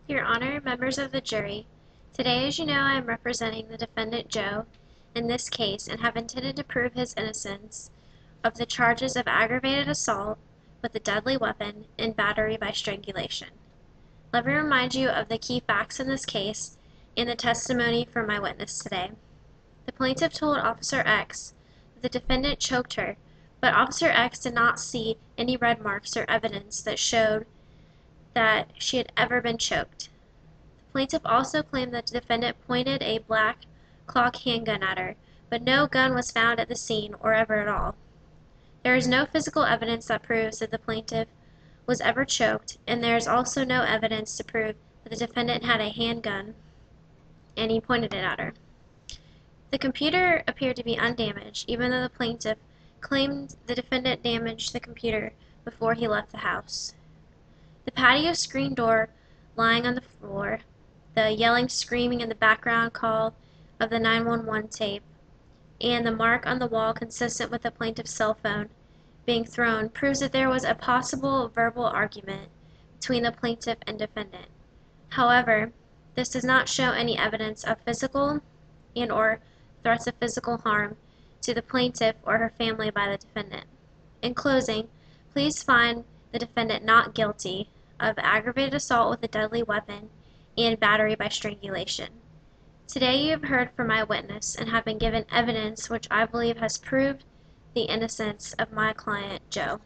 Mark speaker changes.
Speaker 1: Your Honor, members of the jury, today, as you know, I am representing the defendant Joe in this case and have intended to prove his innocence of the charges of aggravated assault with a deadly weapon and battery by strangulation. Let me remind you of the key facts in this case and the testimony from my witness today. The plaintiff told Officer X that the defendant choked her, but Officer X did not see any red marks or evidence that showed that she had ever been choked. The plaintiff also claimed that the defendant pointed a black clock handgun at her, but no gun was found at the scene or ever at all. There is no physical evidence that proves that the plaintiff was ever choked, and there is also no evidence to prove that the defendant had a handgun and he pointed it at her. The computer appeared to be undamaged, even though the plaintiff claimed the defendant damaged the computer before he left the house. The patio screen door lying on the floor, the yelling, screaming in the background call of the 911 tape, and the mark on the wall consistent with the plaintiff's cell phone being thrown proves that there was a possible verbal argument between the plaintiff and defendant. However, this does not show any evidence of physical and/or threats of physical harm to the plaintiff or her family by the defendant. In closing, please find the defendant not guilty of aggravated assault with a deadly weapon and battery by strangulation. Today you have heard from my witness and have been given evidence which I believe has proved the innocence of my client, Joe.